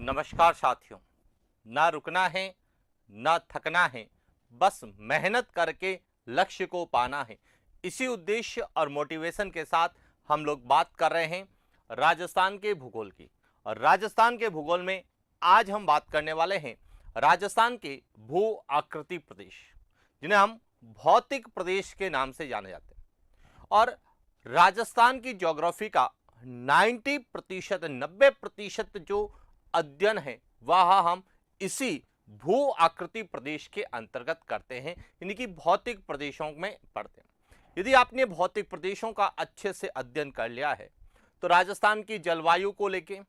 नमस्कार साथियों। ना रुकना है, ना थकना है, बस मेहनत करके लक्ष्य को पाना है। इसी उद्देश्य और मोटिवेशन के साथ हम लोग बात कर रहे हैं राजस्थान के भूगोल की। और राजस्थान के भूगोल में आज हम बात करने वाले हैं राजस्थान के भू आकृति प्रदेश, जिन्हें हम भौतिक प्रदेश के नाम से जाने जाते हैं। और राजस्थान की ज्योग्राफी का 90% 90% जो अध्ययन है वह हम इसी भू आकृति प्रदेश के अंतर्गत करते हैं, यानी कि भौतिक प्रदेशों में पढ़ते हैं। यदि आपने भौतिक प्रदेशों का अच्छे से अध्ययन कर लिया है तो राजस्थान की जलवायु को लेके,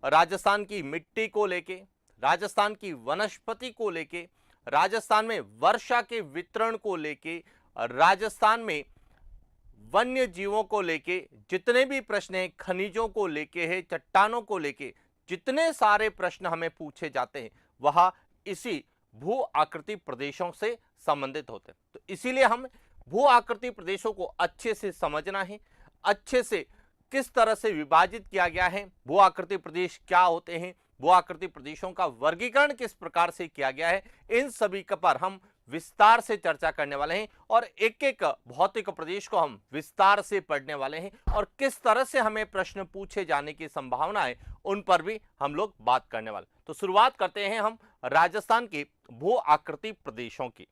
राजस्थान की मिट्टी को लेके, राजस्थान की वनस्पति को लेके, राजस्थान में वर्षा के वितरण को लेके, राजस्थान में वन्य जीवों को लेके जितने भी प्रश्न हैं, खनिजों को लेके है, चट्टानों को लेके जितने सारे प्रश्न हमें पूछे जाते हैं वह इसी भू आकृति प्रदेशों से संबंधित होते हैं। तो इसीलिए हम भू आकृति प्रदेशों को अच्छे से समझना है, अच्छे से किस तरह से विभाजित किया गया है, भू आकृति प्रदेश क्या होते हैं, भू आकृति प्रदेशों का वर्गीकरण किस प्रकार से किया गया है, इन सभी का पर हम विस्तार से चर्चा करने वाले हैं और एक एक भौतिक प्रदेश को हम विस्तार से पढ़ने वाले हैं और किस तरह से हमें प्रश्न पूछे जाने की संभावना है उन पर भी हम लोग बात करने वाले। तो शुरुआत करते हैं हम राजस्थान के भू आकृति प्रदेशों की।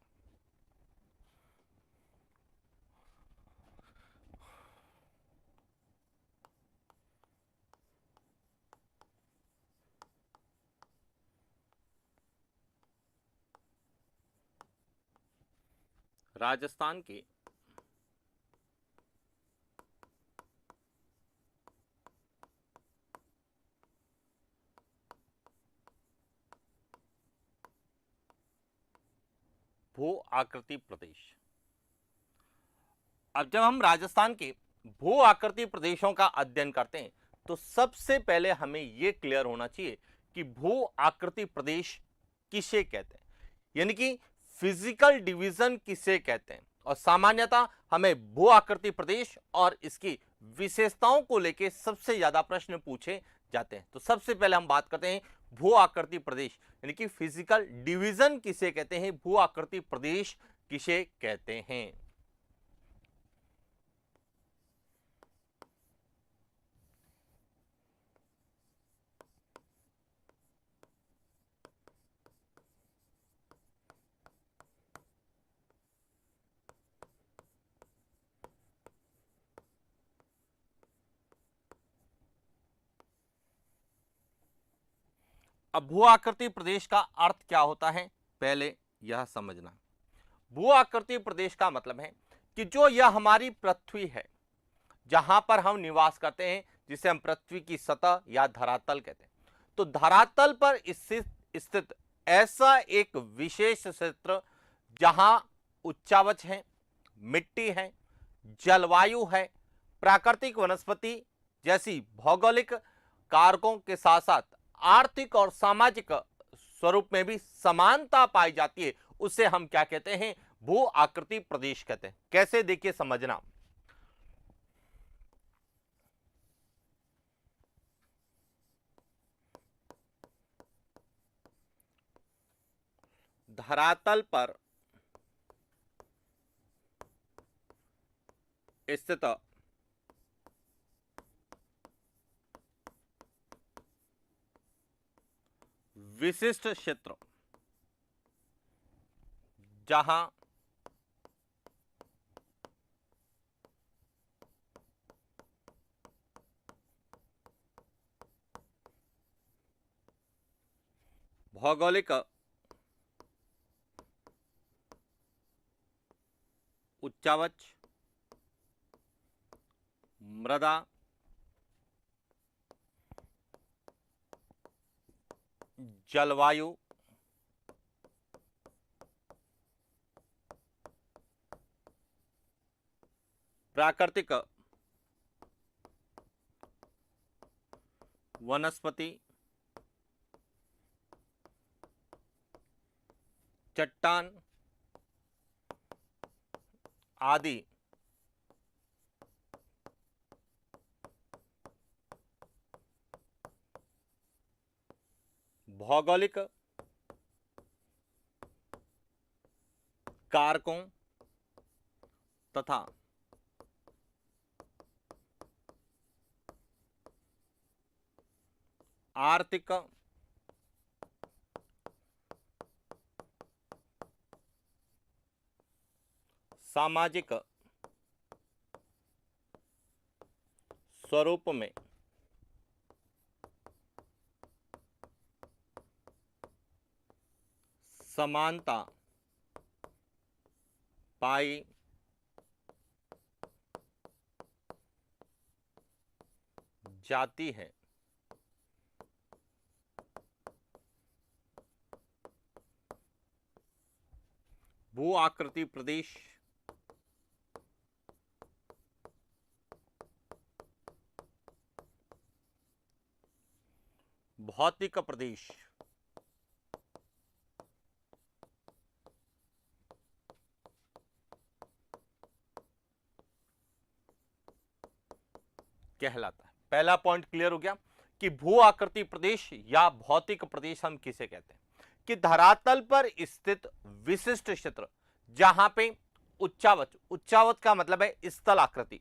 राजस्थान के भू आकृति प्रदेश। अब जब हम राजस्थान के भू आकृति प्रदेशों का अध्ययन करते हैं तो सबसे पहले हमें यह क्लियर होना चाहिए कि भू आकृति प्रदेश किसे कहते हैं, यानी कि फिजिकल डिवीजन किसे कहते हैं। और सामान्यतः हमें भू आकृति प्रदेश और इसकी विशेषताओं को लेकर सबसे ज्यादा प्रश्न पूछे जाते हैं। तो सबसे पहले हम बात करते हैं भू आकृति प्रदेश, यानी कि फिजिकल डिवीजन किसे कहते हैं, भू आकृति प्रदेश किसे कहते हैं। अब भू आकृति प्रदेश का अर्थ क्या होता है, पहले यह समझना। भू आकृति प्रदेश का मतलब है कि जो यह हमारी पृथ्वी है, जहां पर हम निवास करते हैं, जिसे हम पृथ्वी की सतह या धरातल कहते हैं, तो धरातल पर स्थित ऐसा एक विशेष क्षेत्र जहां उच्चावच है, मिट्टी है, जलवायु है, प्राकृतिक वनस्पति जैसी भौगोलिक कारकों के साथ साथ आर्थिक और सामाजिक स्वरूप में भी समानता पाई जाती है, उसे हम क्या कहते हैं, भू आकृति प्रदेश कहते हैं। कैसे, देखिए समझना। धरातल पर स्थित विशिष्ट क्षेत्र जहां भौगोलिक उच्चावच, मृदा, जलवायु, प्राकृतिक वनस्पति, चट्टान आदि भौगोलिक कारकों तथा आर्थिक सामाजिक स्वरूप में समानता पाई जाती है। भू आकृति प्रदेश भौतिक प्रदेश कहलाता है। पहला पॉइंट क्लियर हो गया कि भू आकृति प्रदेश या भौतिक प्रदेश हम किसे कहते हैं कि धरातल पर स्थित विशिष्ट क्षेत्र जहां पे उच्चावच, उच्चावच का मतलब है स्थल आकृति,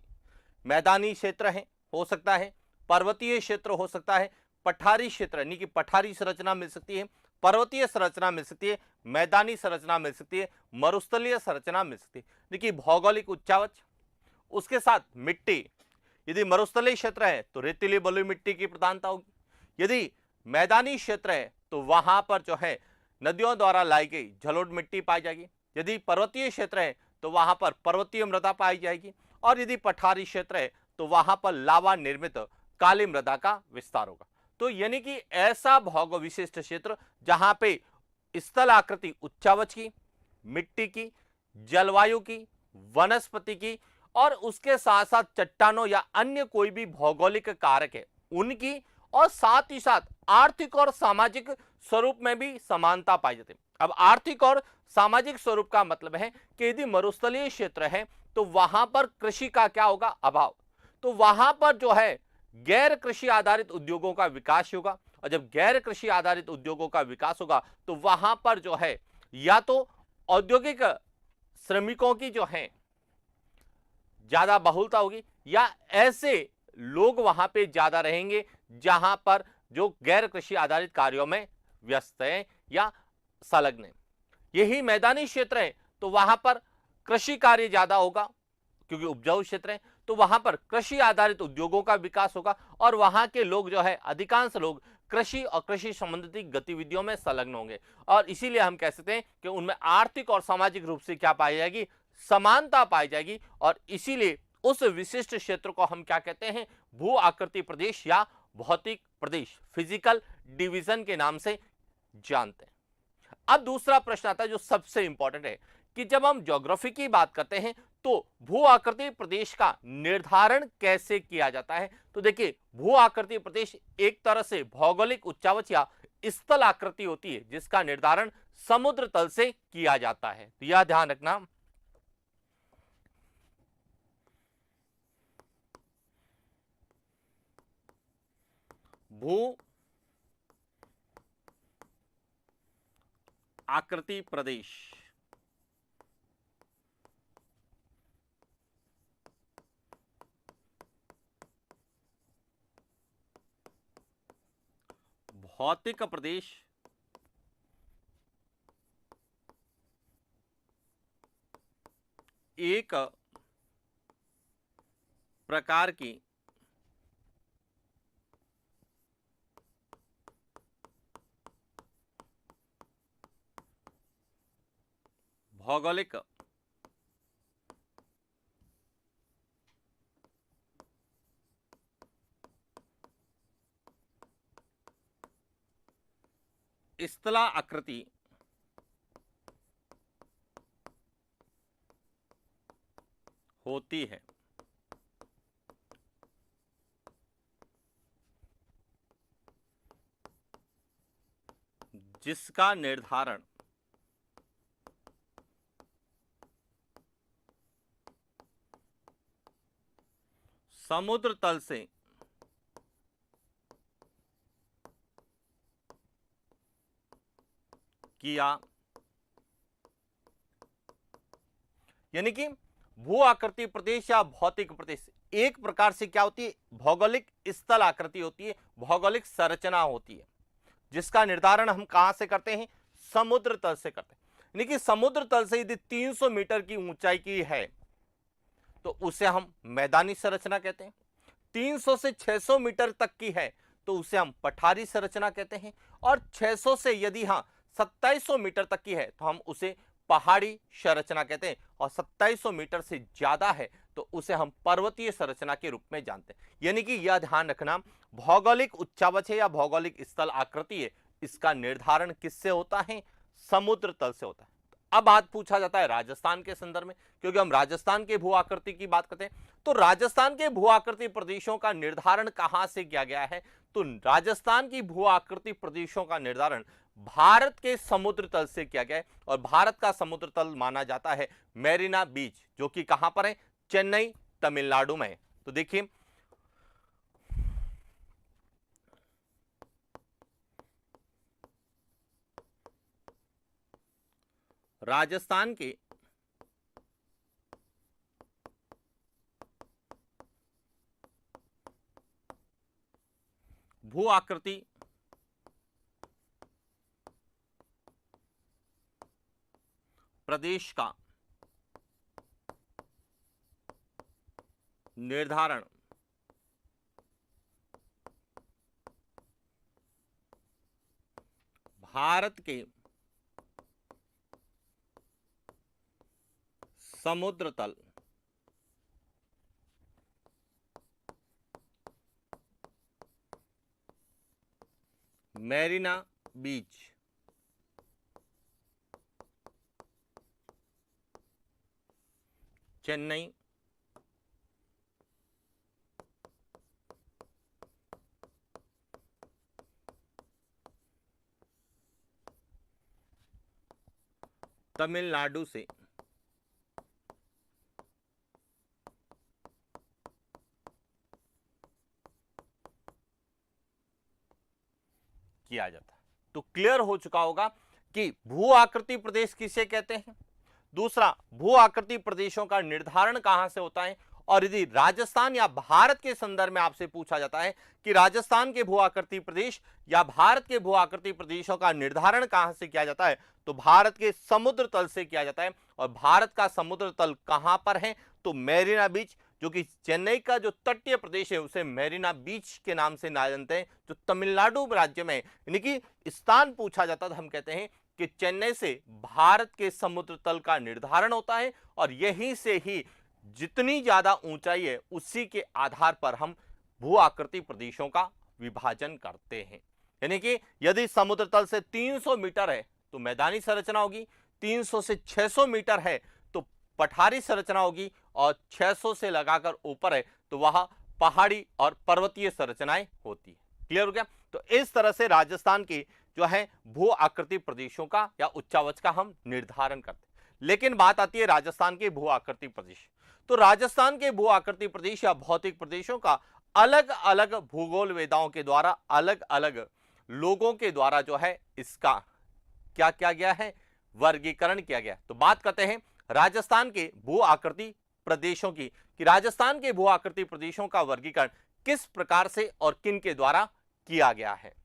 मैदानी क्षेत्र है, हो सकता है पर्वतीय क्षेत्र, हो सकता है पठारी क्षेत्र यानी कि पठारी संरचना मिल सकती है, पर्वतीय संरचना मिल सकती है, मैदानी संरचना मिल सकती है, मरुस्थलीय संरचना मिल सकती है। देखिए भौगोलिक उच्चावच, उसके साथ मिट्टी, यदि मरुस्थलीय क्षेत्र है तो रेतीली बलुई मिट्टी की प्रधानता होगी, यदि मैदानी क्षेत्र है तो वहां पर जो है नदियों द्वारा लाई गई जलोढ़ मिट्टी पाई जाएगी, यदि पर्वतीय क्षेत्र है तो वहां पर पर्वतीय मृदा पाई जाएगी, और यदि पठारी क्षेत्र है तो वहां पर लावा निर्मित काली मृदा का विस्तार होगा। तो यानी कि ऐसा भौगो विशिष्ट क्षेत्र जहां पे स्थल आकृति उच्चावच की, मिट्टी की, जलवायु की, वनस्पति की और उसके साथ साथ चट्टानों या अन्य कोई भी भौगोलिक कारक है उनकी, और साथ ही साथ आर्थिक और सामाजिक स्वरूप में भी समानता पाई जाती है। अब आर्थिक और सामाजिक स्वरूप का मतलब है कि यदि मरुस्थलीय क्षेत्र है तो वहां पर कृषि का क्या होगा, अभाव, तो वहां पर जो है गैर कृषि आधारित उद्योगों का विकास होगा, और जब गैर कृषि आधारित उद्योगों का विकास होगा तो वहां पर जो है या तो औद्योगिक श्रमिकों की जो है ज्यादा बहुलता होगी, या ऐसे लोग वहां पे ज्यादा रहेंगे जहां पर जो गैर कृषि आधारित कार्यों में व्यस्त है या संलग्न है। यही मैदानी क्षेत्र है तो वहां पर कृषि कार्य ज्यादा होगा क्योंकि उपजाऊ क्षेत्र है, तो वहां पर कृषि आधारित उद्योगों का विकास होगा और वहां के लोग जो है अधिकांश लोग कृषि और कृषि संबंधित गतिविधियों में संलग्न होंगे, और इसीलिए हम कह सकते हैं कि उनमें आर्थिक और सामाजिक रूप से क्या पाई जाएगी, समानता पाई जाएगी, और इसीलिए उस विशिष्ट क्षेत्र को हम क्या कहते हैं, भू आकृति प्रदेश या भौतिक प्रदेश, फिजिकल डिवीजन के नाम से जानते हैं। अब दूसरा प्रश्न आता है जो सबसे इंपॉर्टेंट है कि जब हम ज्योग्राफी की बात करते हैं तो भू आकृति प्रदेश का निर्धारण कैसे किया जाता है। तो देखिए भू आकृति प्रदेश एक तरह से भौगोलिक उच्चावच या स्थल आकृति होती है जिसका निर्धारण समुद्र तल से किया जाता है, तो यह ध्यान रखना। भू आकृति प्रदेश भौतिक प्रदेश एक प्रकार की भौगोलिक स्थला आकृति होती है, जिसका निर्धारण समुद्र तल से किया, यानी कि भू आकृति प्रदेश या भौतिक प्रदेश एक प्रकार से क्या होती है, भौगोलिक स्थल आकृति होती है, भौगोलिक संरचना होती है, जिसका निर्धारण हम कहां से करते हैं, समुद्र तल से करते हैं। यानी कि समुद्र तल से यदि 300 मीटर की ऊंचाई की है तो उसे हम मैदानी संरचना कहते हैं, 300 से 600 मीटर तक की है तो उसे हम पठारी संरचना कहते हैं, और 600 से यदि 2700 मीटर तक की है तो हम उसे पहाड़ी संरचना कहते हैं, और 2700 मीटर से ज्यादा है तो उसे हम पर्वतीय संरचना के रूप में जानते हैं। यानी कि यह ध्यान रखना, भौगोलिक उच्चावच है या भौगोलिक स्थल आकृति है, इसका निर्धारण किससे होता है, समुद्र तल से होता है। अब बात पूछा जाता है राजस्थान के संदर्भ में, क्योंकि हम राजस्थान के भू आकृति की बात करते हैं, तो राजस्थान के भू आकृति प्रदेशों का निर्धारण कहां से किया गया है, तो राजस्थान की भू आकृति प्रदेशों का निर्धारण भारत के समुद्र तल से किया गया है, और भारत का समुद्र तल माना जाता है मेरिना बीच, जो कि कहां पर है, चेन्नई तमिलनाडु में है। तो देखिए राजस्थान के भू आकृति प्रदेश का निर्धारण भारत के समुद्र तल मेरिना बीच चेन्नई तमिलनाडु से किया जाता है। तो क्लियर हो चुका होगा कि भू आकृति प्रदेश किसे कहते हैं, दूसरा भू आकृति प्रदेशों का निर्धारण कहां से होता है, और यदि राजस्थान या भारत के संदर्भ में आपसे पूछा जाता है कि राजस्थान के भू आकृति प्रदेश या भारत के भू आकृति प्रदेशों का निर्धारण कहां से किया जाता है, तो भारत के समुद्र तल से किया जाता है। और भारत का समुद्र तल कहां पर है, तो मेरिना बीच, जो कि चेन्नई का जो तटीय प्रदेश है उसे मेरिना बीच के नाम से जानते हैं, जो तमिलनाडु राज्य में, यानी कि स्थान पूछा जाता है तो हम कहते हैं कि चेन्नई से भारत के समुद्र तल का निर्धारण होता है, और यहीं से ही जितनी ज्यादा ऊंचाई है उसी के आधार पर हम भू आकृति प्रदेशों का विभाजन करते हैं। यानी कि यदि समुद्र तल से 300 मीटर है तो मैदानी संरचना होगी, 300 से 600 मीटर है तो पठारी संरचना होगी, और 600 से लगाकर ऊपर है तो वह पहाड़ी और पर्वतीय संरचनाएं होती है। क्लियर हो गया। तो इस तरह से राजस्थान की जो है भू आकृति प्रदेशों का या उच्चावच का हम निर्धारण करते हैं। लेकिन बात आती है राजस्थान के भू आकृति प्रदेश, तो राजस्थान के भू आकृति प्रदेश या भौतिक प्रदेशों का अलग अलग भूगोल वेदाओं के द्वारा, अलग अलग लोगों के द्वारा जो है इसका क्या किया गया है, वर्गीकरण किया गया। तो बात करते हैं राजस्थान के भू आकृति प्रदेशों की, कि राजस्थान के भू आकृति प्रदेशों का वर्गीकरण किस प्रकार से और किन के द्वारा किया गया है।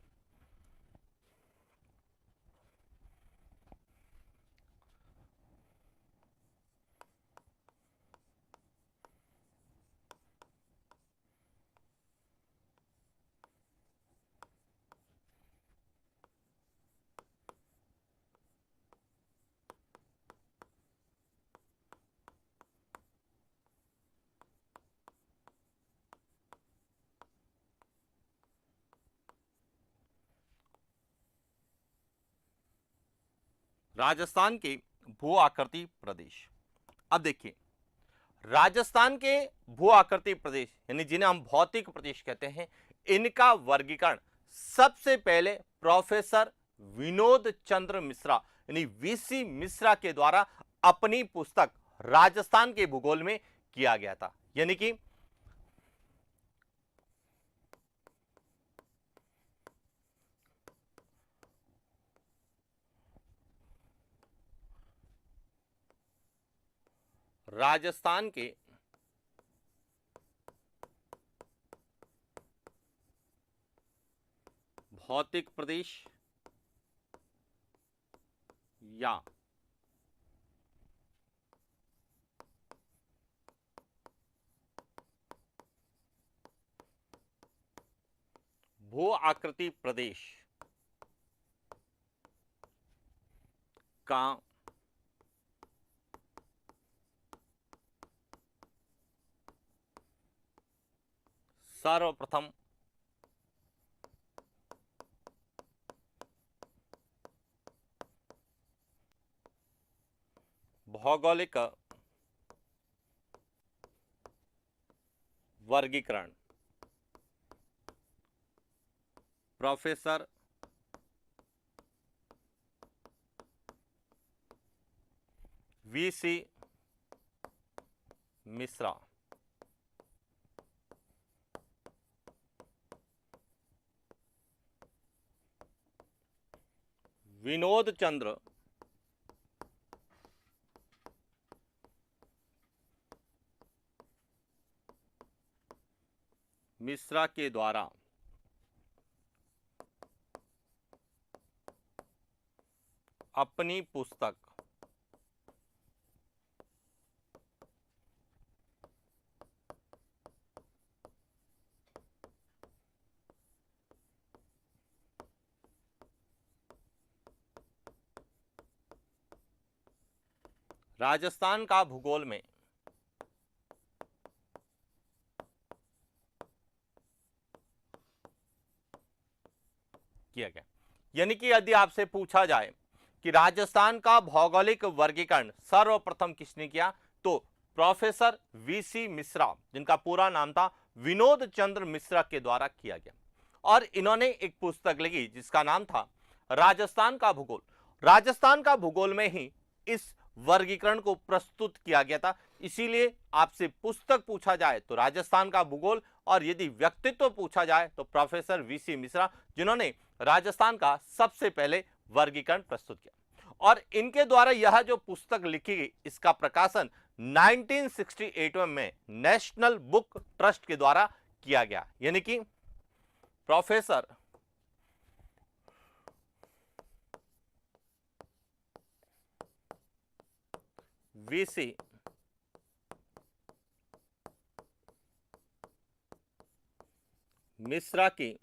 राजस्थान के भू आकृति प्रदेश, अब देखिए राजस्थान के भू आकृति प्रदेश यानी जिन्हें हम भौतिक प्रदेश कहते हैं, इनका वर्गीकरण सबसे पहले प्रोफेसर विनोद चंद्र मिश्रा यानी वीसी मिश्रा के द्वारा अपनी पुस्तक राजस्थान के भूगोल में किया गया था। यानी कि राजस्थान के भौतिक प्रदेश या भू आकृति प्रदेश का सर्वप्रथम भौगोलिक वर्गीकरण प्रोफेसर वीसी मिश्रा। विनोद चंद्र मिश्रा के द्वारा अपनी पुस्तक राजस्थान का भूगोल में किया गया। यानी कि यदि आपसे पूछा जाए कि राजस्थान का भौगोलिक वर्गीकरण सर्वप्रथम किसने किया, तो प्रोफेसर वीसी मिश्रा, जिनका पूरा नाम था विनोद चंद्र मिश्रा, के द्वारा किया गया। और इन्होंने एक पुस्तक लिखी जिसका नाम था राजस्थान का भूगोल। राजस्थान का भूगोल में ही इस वर्गीकरण को प्रस्तुत किया गया था। इसीलिए आपसे पुस्तक पूछा जाए तो राजस्थान का भूगोल, और यदि व्यक्तित्व पूछा जाए तो प्रोफेसर वीसी मिश्रा, जिन्होंने राजस्थान का सबसे पहले वर्गीकरण प्रस्तुत किया। और इनके द्वारा यह जो पुस्तक लिखी गई, इसका प्रकाशन 1968 में नेशनल बुक ट्रस्ट के द्वारा किया गया। यानी कि प्रोफेसर वीसी मिश्रा की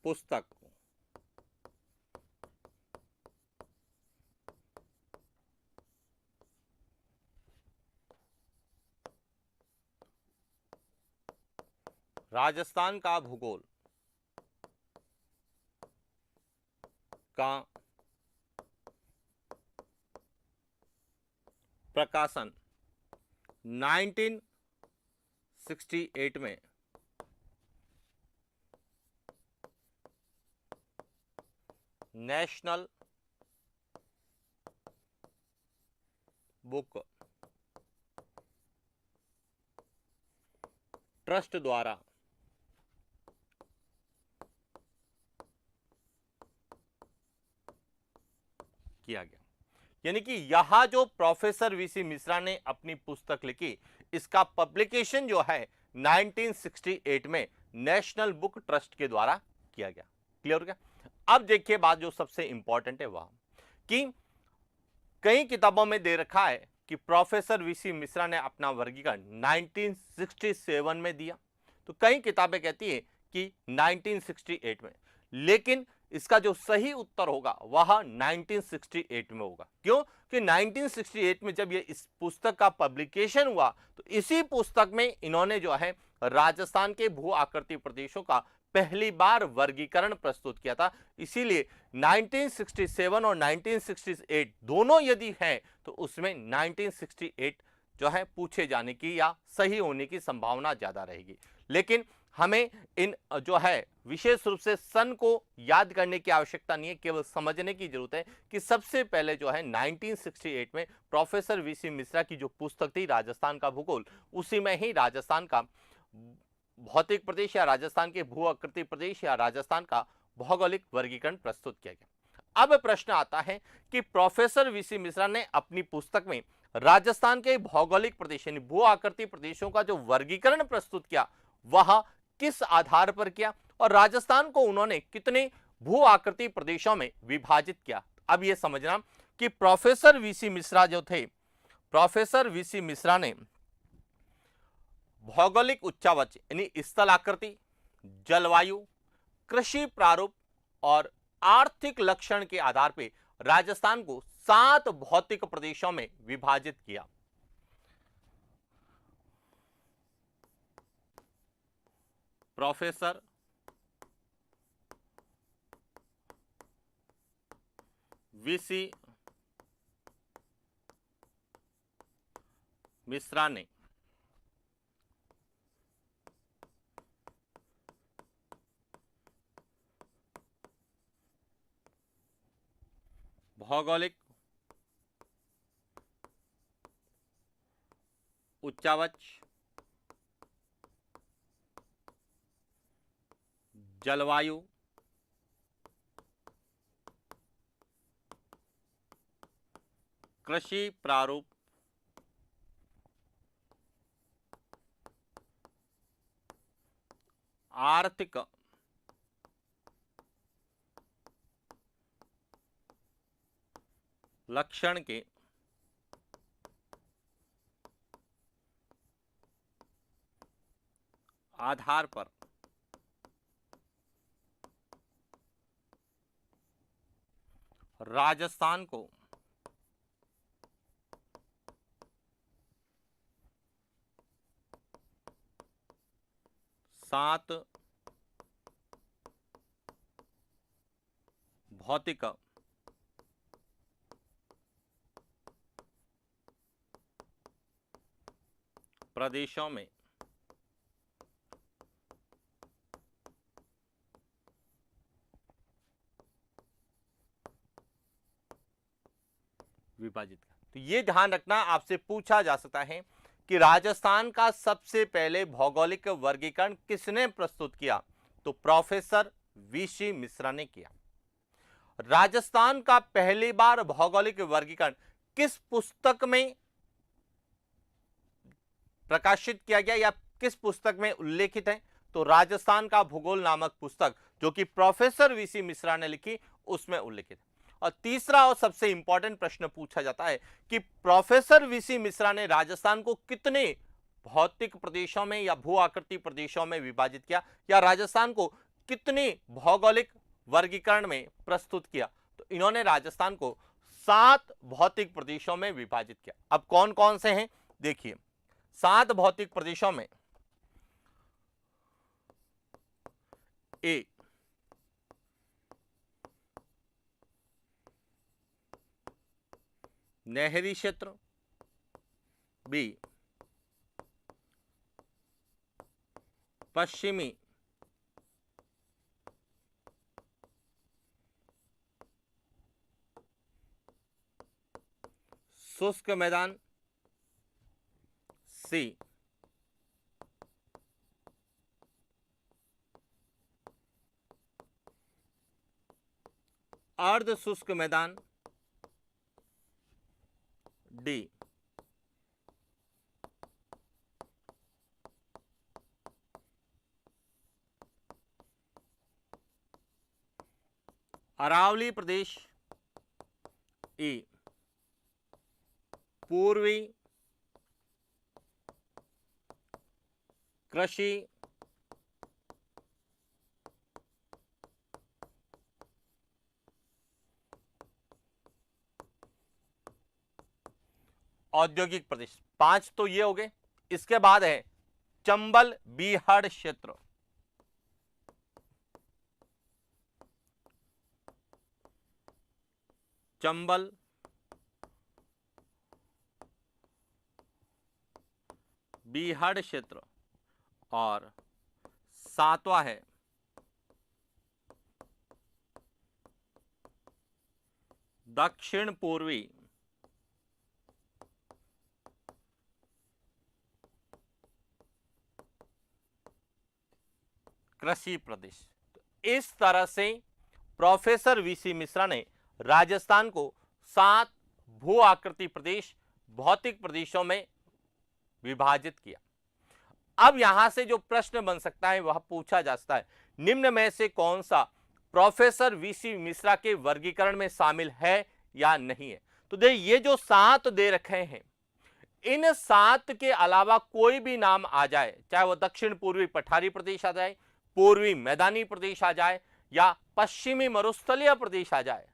पुस्तक राजस्थान का भूगोल का प्रकाशन 1968 में नेशनल बुक ट्रस्ट द्वारा किया गया। यानी कि यहां जो प्रोफेसर वीसी मिश्रा ने अपनी पुस्तक लिखी, इसका पब्लिकेशन जो है 1968 में नेशनल बुक ट्रस्ट के द्वारा किया गया। क्लियर हो गया? अब देखिए बात जो सबसे इंपॉर्टेंट है वह कि कई किताबों में दे रखा है कि प्रोफेसर वीसी मिश्रा ने अपना वर्गीकरण 1967 में दिया, तो कई किताबें कहती है कि 1968 में, लेकिन इसका जो सही उत्तर होगा वह 1968 में होगा। क्यों? कि 1968 में जब ये इस पुस्तक का पब्लिकेशन हुआ तो इसी पुस्तक में इन्होंने जो है राजस्थान के भू आकृति प्रदेशों का पहली बार वर्गीकरण प्रस्तुत किया था। इसीलिए 1967 और 1968 दोनों यदि हैं तो उसमें 1968 जो है पूछे जाने की या सही होने की संभावना ज्यादा रहेगी। लेकिन हमें इन जो है विशेष रूप से सन को याद करने की आवश्यकता नहीं है, केवल समझने की जरूरत है कि सबसे पहले जो है 1968 में प्रोफेसर वीसी मिश्रा की जो पुस्तक थी राजस्थान का भूगोल, उसी में ही राजस्थान का भौतिक प्रदेश या राजस्थान के भू आकृति प्रदेश या राजस्थान का भौगोलिक वर्गीकरण प्रस्तुत किया गया। अब प्रश्न आता है कि प्रोफेसर वीसी मिश्रा ने अपनी पुस्तक में राजस्थान के भौगोलिक प्रदेश यानी भू आकृति प्रदेशों का जो वर्गीकरण प्रस्तुत किया वह किस आधार पर किया और राजस्थान को उन्होंने कितने भू आकृति प्रदेशों में विभाजित किया। अब यह समझना कि प्रोफेसर वीसी मिश्रा जो थे, प्रोफेसर वीसी मिश्रा ने भौगोलिक उच्चावच यानी स्थल आकृति, जलवायु, कृषि प्रारूप और आर्थिक लक्षण के आधार पर राजस्थान को 7 भौतिक प्रदेशों में विभाजित किया। प्रोफेसर वीसी मिश्रा ने भौगोलिक उच्चावच, जलवायु, कृषि प्रारूप, आर्थिक लक्षण के आधार पर राजस्थान को 7 भौतिक प्रदेशों में विभाजित किया। तो ये ध्यान रखना, आपसे पूछा जा सकता है कि राजस्थान का सबसे पहले भौगोलिक वर्गीकरण किसने प्रस्तुत किया? तो प्रोफेसर वीसी मिश्रा ने किया। राजस्थान का पहली बार भौगोलिक वर्गीकरण किस पुस्तक में प्रकाशित किया गया या किस पुस्तक में उल्लेखित है? तो राजस्थान का भूगोल नामक पुस्तक जो कि प्रोफेसर वीसी मिश्रा ने लिखी उसमें उल्लेखित है। और तीसरा और सबसे इंपॉर्टेंट प्रश्न पूछा जाता है कि प्रोफेसर वीसी मिश्रा ने राजस्थान को कितने भौतिक प्रदेशों में या भू आकृति प्रदेशों में विभाजित किया या राजस्थान को कितने भौगोलिक वर्गीकरण में प्रस्तुत किया? तो इन्होंने राजस्थान को 7 भौतिक प्रदेशों में विभाजित किया। अब कौन कौन से हैं देखिए। 7 भौतिक प्रदेशों में ए नहरी क्षेत्र, बी पश्चिमी शुष्क मैदान, सी अर्ध शुष्क मैदान, डी अरावली प्रदेश, ई पूर्वी कृषि औद्योगिक प्रदेश। 5 तो ये हो गए। इसके बाद है चंबल बीहड़ क्षेत्र, चंबल बीहड़ क्षेत्र और 7वां है दक्षिण पूर्वी कृषि प्रदेश। तो इस तरह से प्रोफेसर वीसी मिश्रा ने राजस्थान को 7 भू आकृति प्रदेश, भौतिक प्रदेशों में विभाजित किया। अब यहां से जो प्रश्न बन सकता है वह पूछा जा सकता है, निम्न में से कौन सा प्रोफेसर वीसी मिश्रा के वर्गीकरण में शामिल है या नहीं है। तो देखिए ये जो 7 दे रखे हैं, इन 7 के अलावा कोई भी नाम आ जाए, चाहे वह दक्षिण पूर्वी पठारी प्रदेश आ जाए, पूर्वी मैदानी प्रदेश आ जाए, या पश्चिमी मरुस्थलीय प्रदेश आ जाए,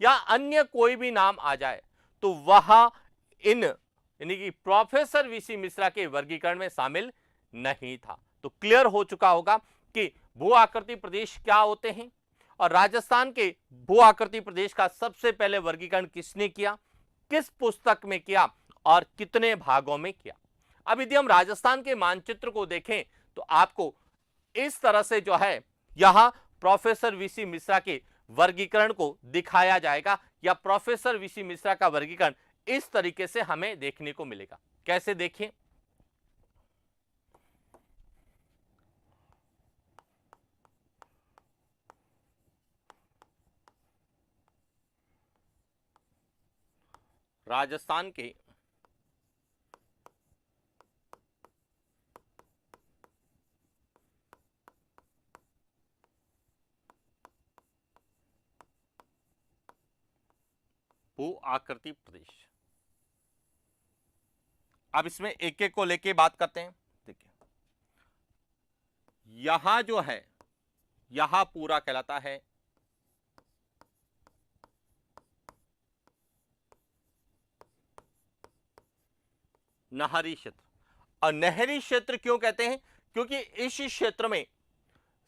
या अन्य कोई भी नाम आ जाए, तो वह इन यानी कि प्रोफेसर वीसी मिश्रा के वर्गीकरण में शामिल नहीं था। तो क्लियर हो चुका होगा कि भू आकृति प्रदेश क्या होते हैं, और राजस्थान के भू आकृति प्रदेश का सबसे पहले वर्गीकरण किसने किया, किस पुस्तक में किया और कितने भागों में किया। अब यदि हम राजस्थान के मानचित्र को देखें तो आपको इस तरह से जो है यहां प्रोफेसर वीसी मिश्रा के वर्गीकरण को दिखाया जाएगा, या प्रोफेसर वीसी मिश्रा का वर्गीकरण इस तरीके से हमें देखने को मिलेगा। कैसे देखिए, राजस्थान के भू आकृति प्रदेश, अब इसमें एक एक को लेके बात करते हैं। देखिए यहां जो है, यहां पूरा कहलाता है नहरी क्षेत्र। और नहरी क्षेत्र क्यों कहते हैं, क्योंकि इस क्षेत्र में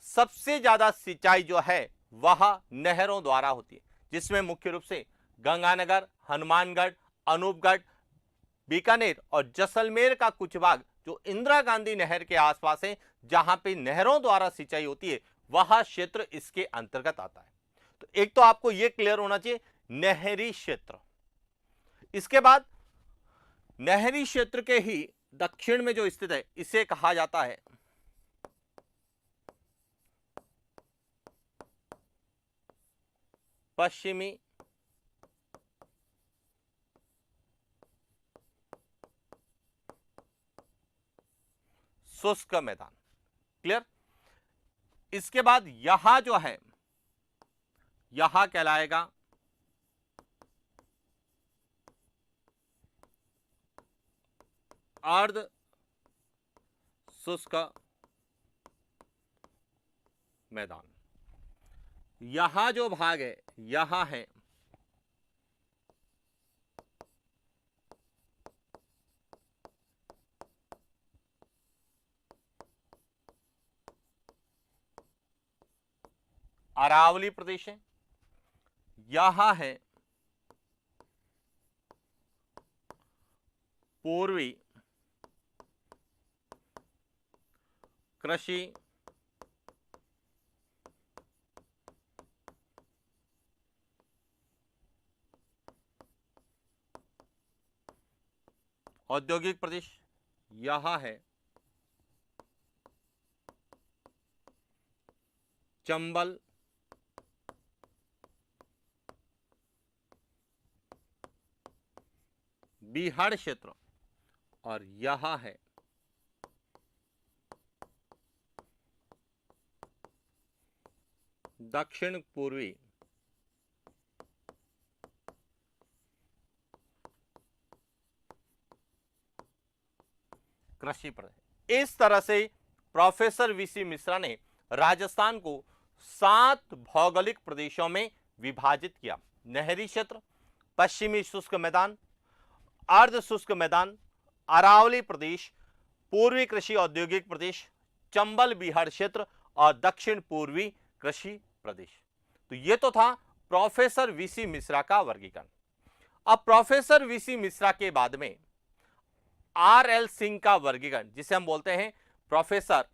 सबसे ज्यादा सिंचाई जो है वह नहरों द्वारा होती है, जिसमें मुख्य रूप से गंगानगर, हनुमानगढ़, अनूपगढ़, बीकानेर और जैसलमेर का कुछ भाग जो इंदिरा गांधी नहर के आसपास है, जहां पे नहरों द्वारा सिंचाई होती है, वह क्षेत्र इसके अंतर्गत आता है। तो एक तो आपको यह क्लियर होना चाहिए, नहरी क्षेत्र। इसके बाद नहरी क्षेत्र के ही दक्षिण में जो स्थित है, इसे कहा जाता है पश्चिमी शुष्क मैदान। क्लियर। इसके बाद यहां जो है, यहां कहलाएगा अर्ध शुष्क मैदान। यहां जो भाग है, यहां है अरावली प्रदेश है, यहां है पूर्वी कृषि औद्योगिक प्रदेश, यहां है चंबल बिहार क्षेत्र, और यहां है दक्षिण पूर्वी कृषि प्रदेश। इस तरह से प्रोफेसर वीसी मिश्रा ने राजस्थान को 7 भौगोलिक प्रदेशों में विभाजित किया। नहरी क्षेत्र, पश्चिमी शुष्क मैदान, अर्ध शुष्क मैदान, अरावली प्रदेश, पूर्वी कृषि औद्योगिक प्रदेश, चंबल बिहार क्षेत्र और दक्षिण पूर्वी कृषि प्रदेश। तो ये तो था प्रोफेसर वीसी मिश्रा का वर्गीकरण। अब प्रोफेसर वीसी मिश्रा के बाद में आर.एल. सिंह का वर्गीकरण, जिसे हम बोलते हैं प्रोफेसर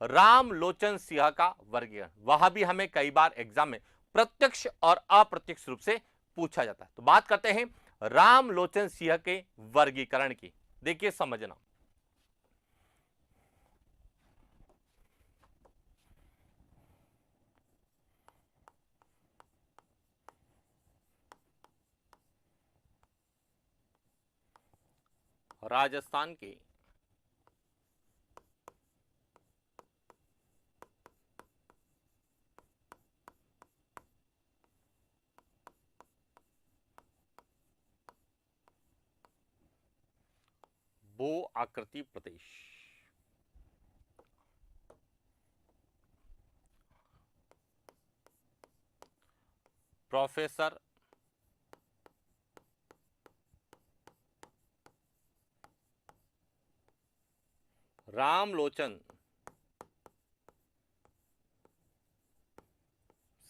रामलोचन सिंह का वर्गीकरण, वह भी हमें कई बार एग्जाम में प्रत्यक्ष और अप्रत्यक्ष रूप से पूछा जाता है। तो बात करते हैं रामलोचन सिंह के वर्गीकरण की। देखिए समझना, राजस्थान के भू आकृति प्रदेश। प्रोफेसर रामलोचन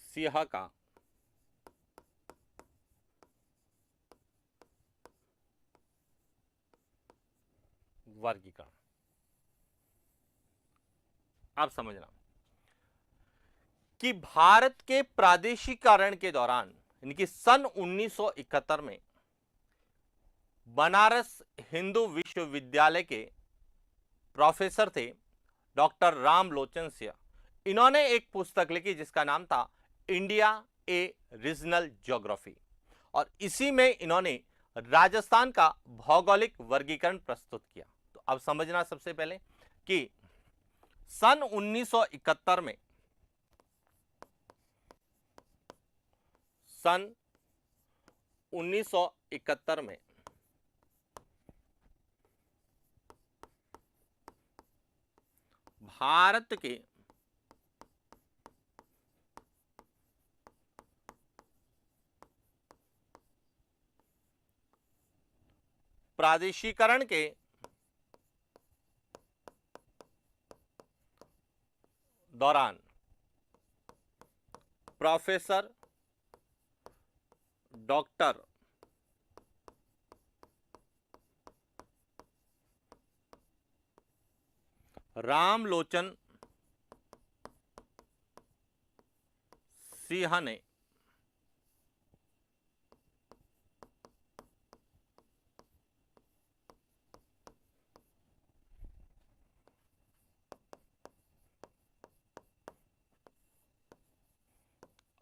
सिंह का वर्गीकरण। अब समझना कि भारत के प्रादेशिकरण के दौरान यानी कि सन 1971 में बनारस हिंदू विश्वविद्यालय के प्रोफेसर थे डॉक्टर रामलोचन सिंह। इन्होंने एक पुस्तक लिखी जिसका नाम था इंडिया ए रीजनल ज्योग्राफी, और इसी में इन्होंने राजस्थान का भौगोलिक वर्गीकरण प्रस्तुत किया। तो अब समझना सबसे पहले कि सन 1971 में सन 1971 में भारत के प्रादेशिकरण के दौरान प्रोफेसर डॉक्टर रामलोचन सिंह ने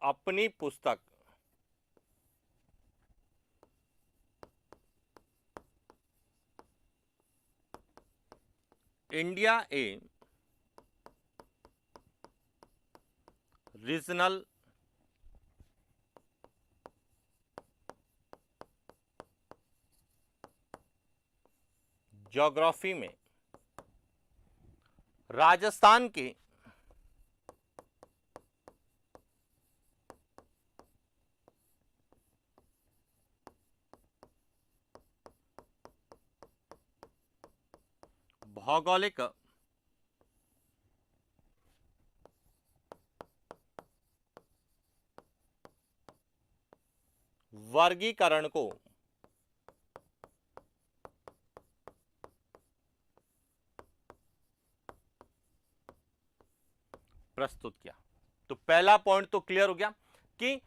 अपनी पुस्तक इंडिया ए रीजनल ज्योग्राफी में राजस्थान के भौगोलिक वर्गीकरण को प्रस्तुत किया। तो पहला पॉइंट तो क्लियर हो गया कि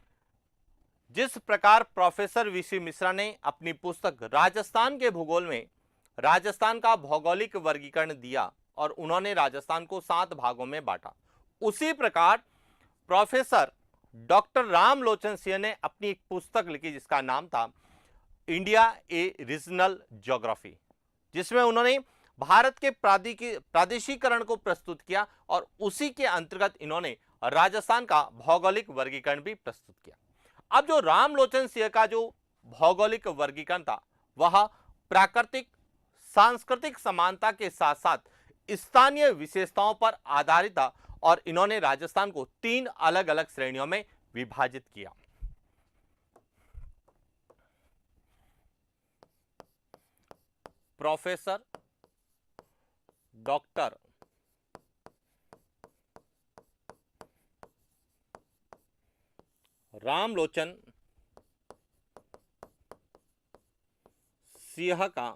जिस प्रकार प्रोफेसर वीसी मिश्रा ने अपनी पुस्तक राजस्थान के भूगोल में राजस्थान का भौगोलिक वर्गीकरण दिया और उन्होंने राजस्थान को 7 भागों में बांटा, उसी प्रकार प्रोफेसर डॉक्टर रामलोचन सिंह ने अपनी एक पुस्तक लिखी जिसका नाम था इंडिया ए रीजनल ज्योग्राफी, जिसमें उन्होंने भारत के प्रादेशिकरण को प्रस्तुत किया और उसी के अंतर्गत इन्होंने राजस्थान का भौगोलिक वर्गीकरण भी प्रस्तुत किया। अब जो रामलोचन सिंह का जो भौगोलिक वर्गीकरण था वह प्राकृतिक सांस्कृतिक समानता के साथ साथ स्थानीय विशेषताओं पर आधारित था और इन्होंने राजस्थान को 3 अलग अलग श्रेणियों में विभाजित किया। प्रोफेसर डॉक्टर रामलोचन सिंह का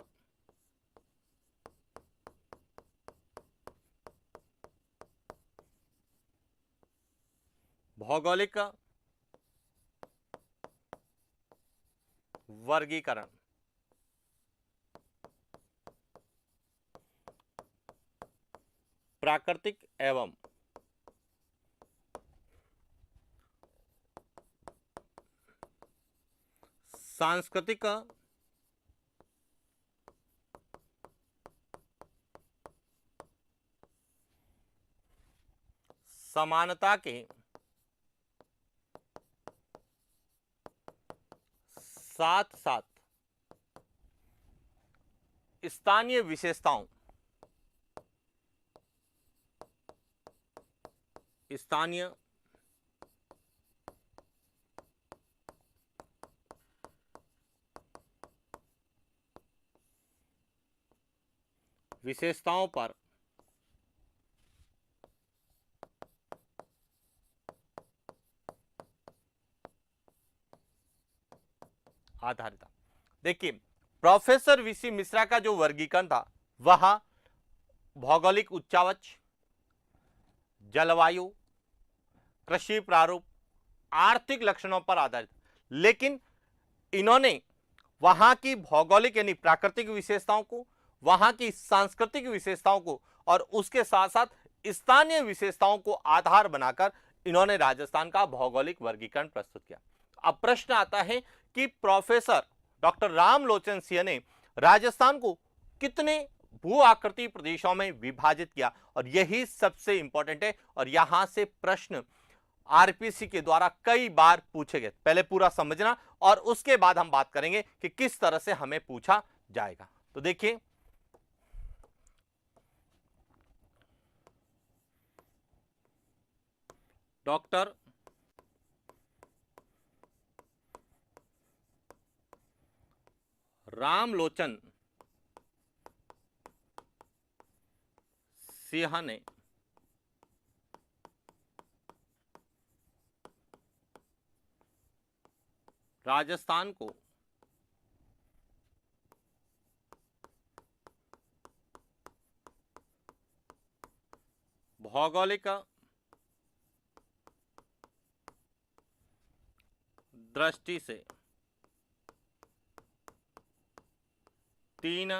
भौगोलिक वर्गीकरण प्राकृतिक एवं सांस्कृतिक समानता के साथ साथ स्थानीय विशेषताओं स्थानीय विशेषताओं पर आधारित। देखिए, प्रोफेसर वीसी मिश्रा का जो वर्गीकरण था वह भौगोलिक उच्चावच, जलवायु, कृषि प्रारूप, आर्थिक लक्षणों पर आधारित, लेकिन इन्होंने वहां की भौगोलिक यानी प्राकृतिक विशेषताओं को, वहां की सांस्कृतिक विशेषताओं को और उसके साथ साथ स्थानीय विशेषताओं को आधार बनाकर इन्होंने राजस्थान का भौगोलिक वर्गीकरण प्रस्तुत किया। अब प्रश्न आता है कि प्रोफेसर डॉक्टर रामलोचन सिंह ने राजस्थान को कितने भू आकृति प्रदेशों में विभाजित किया, और यही सबसे इंपॉर्टेंट है और यहां से प्रश्न आरपीसी के द्वारा कई बार पूछे गए। पहले पूरा समझना और उसके बाद हम बात करेंगे कि किस तरह से हमें पूछा जाएगा। तो देखिए, डॉक्टर रामलोचन सिंह ने राजस्थान को भौगोलिक दृष्टि से 3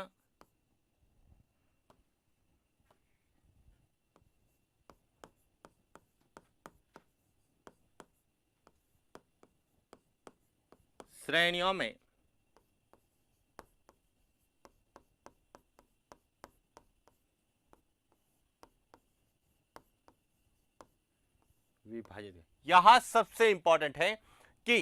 श्रेणियों में विभाजित है। यहां सबसे इंपॉर्टेंट है कि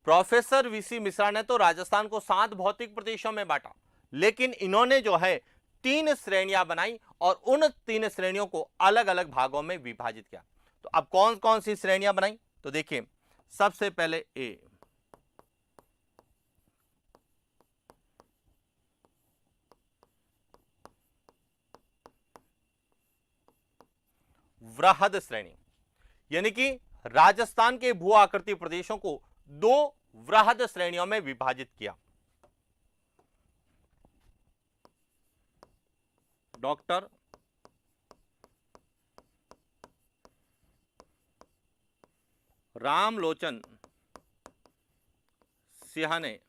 प्रोफेसर वीसी मिश्रा ने तो राजस्थान को 7 भौतिक प्रदेशों में बांटा, लेकिन इन्होंने जो है 3 श्रेणियां बनाई और उन 3 श्रेणियों को अलग अलग भागों में विभाजित किया। तो अब कौन कौन सी श्रेणियां बनाई, तो देखिए, सबसे पहले ए, वृहद श्रेणी, यानी कि राजस्थान के भू आकृति प्रदेशों को 2 वृहद श्रेणियों में विभाजित किया। डॉक्टर रामलोचन सिंह ने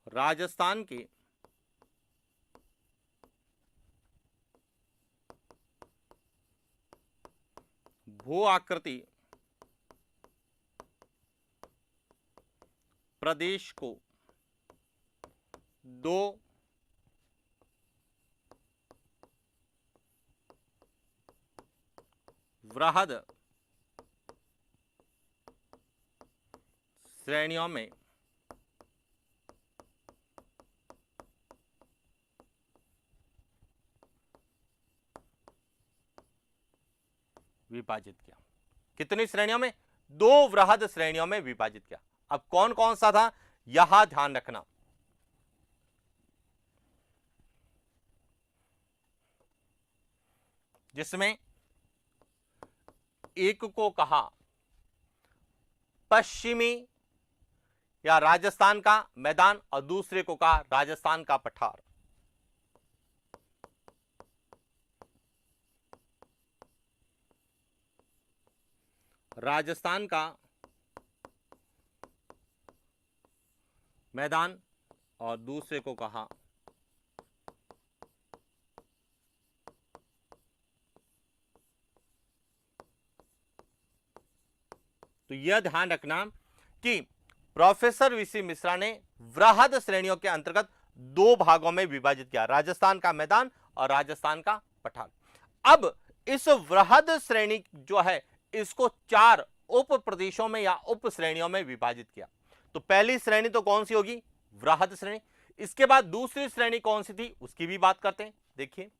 राजस्थान के भू आकृति प्रदेश को 2 वृहद श्रेणियों में विभाजित किया। कितनी श्रेणियों में? 2 वृहद श्रेणियों में विभाजित किया। अब कौन कौन सा था, यहां ध्यान रखना। जिसमें एक को कहा पश्चिमी या राजस्थान का मैदान और दूसरे को कहा राजस्थान का पठार। राजस्थान का मैदान और दूसरे को कहा तो यह ध्यान रखना कि प्रोफेसर वीसी मिश्रा ने वृहद श्रेणियों के अंतर्गत दो भागों में विभाजित किया, राजस्थान का मैदान और राजस्थान का पठार। अब इस वृहद श्रेणी जो है इसको चार उप प्रदेशों में या उप श्रेणियों में विभाजित किया। तो पहली श्रेणी तो कौन सी होगी, वृहद श्रेणी। इसके बाद दूसरी श्रेणी कौन सी थी उसकी भी बात करते हैं। देखिए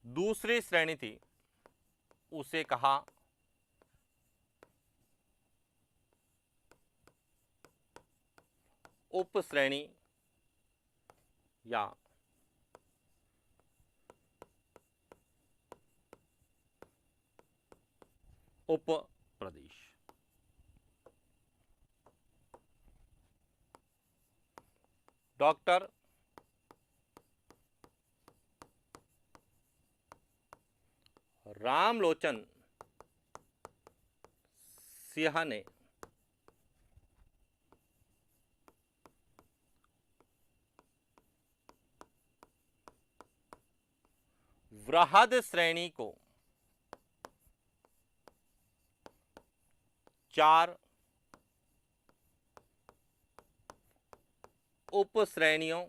दूसरी श्रेणी थी उसे कहा उप श्रेणी या उप प्रदेश। डॉक्टर रामलोचन सिंह ने वृहद श्रेणी को चार उप श्रेणियों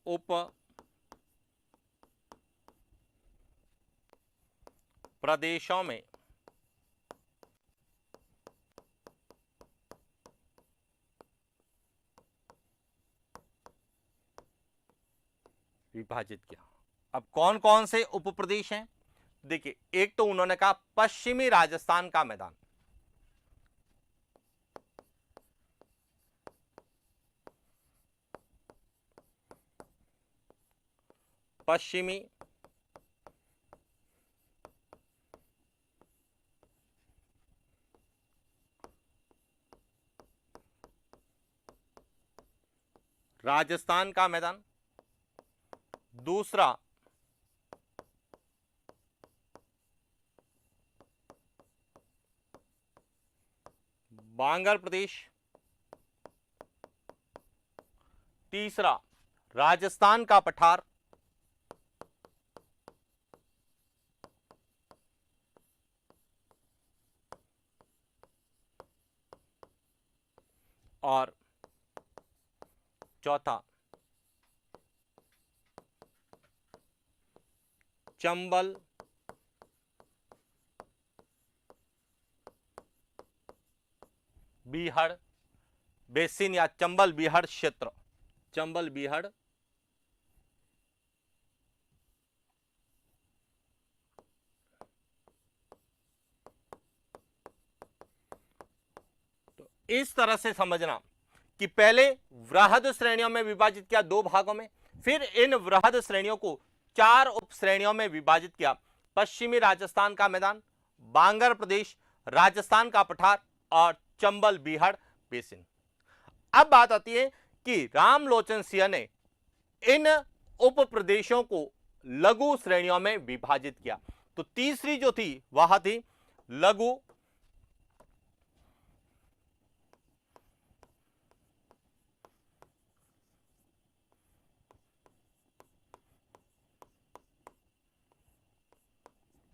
उप प्रदेशों में विभाजित किया। अब कौन कौन से उप प्रदेश हैं, देखिए एक तो उन्होंने कहा पश्चिमी राजस्थान का मैदान, पश्चिमी राजस्थान का मैदान। दूसरा बांगल प्रदेश। तीसरा राजस्थान का पठार। और चौथा चंबल बीहड़ बेसिन या चंबल बीहड़ क्षेत्र, चंबल बीहड़ तो इस तरह से समझना कि पहले वृहद श्रेणियों में विभाजित किया दो भागों में, फिर इन वृहद श्रेणियों को चार उप श्रेणियों में विभाजित किया, पश्चिमी राजस्थान का मैदान, बांगर प्रदेश, राजस्थान का पठार और चंबल बीहड़ बेसिन। अब बात आती है कि रामलोचन सिंह ने इन उप प्रदेशों को लघु श्रेणियों में विभाजित किया। तो तीसरी जो थी वह थी लघु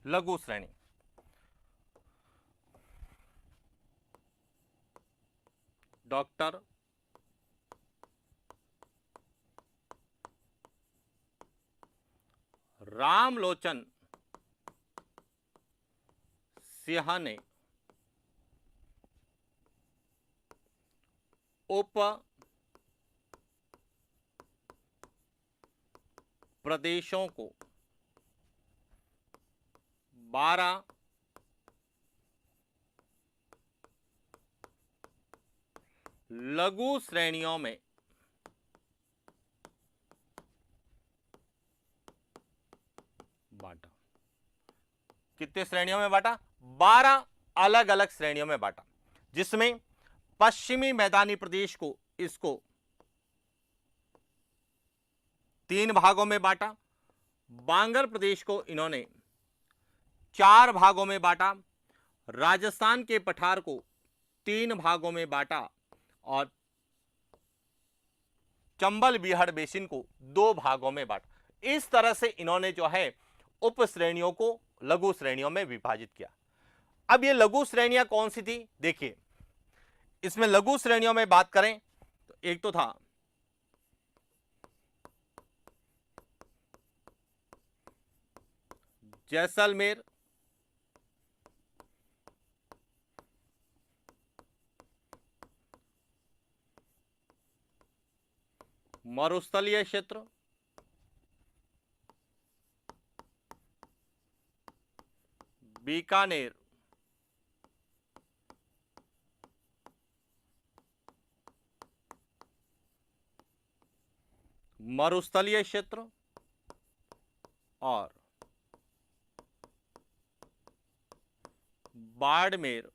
लघु श्रेणी। डॉक्टर रामलोचन सिंह ने उप प्रदेशों को 12 लघु श्रेणियों में बांटा। कितने श्रेणियों में बांटा? 12 अलग अलग श्रेणियों में बांटा, जिसमें पश्चिमी मैदानी प्रदेश को इसको 3 भागों में बांटा, बांगर प्रदेश को इन्होंने 4 भागों में बांटा, राजस्थान के पठार को 3 भागों में बांटा और चंबल बीहड़ बेसिन को 2 भागों में बांटा। इस तरह से इन्होंने जो है उप श्रेणियों को लघु श्रेणियों में विभाजित किया। अब ये लघु श्रेणियां कौन सी थी? देखिए, इसमें लघु श्रेणियों में बात करें तो एक तो था जैसलमेर, मरुस्थलीय क्षेत्र, बीकानेर, मरुस्थलीय क्षेत्र और बाड़मेर।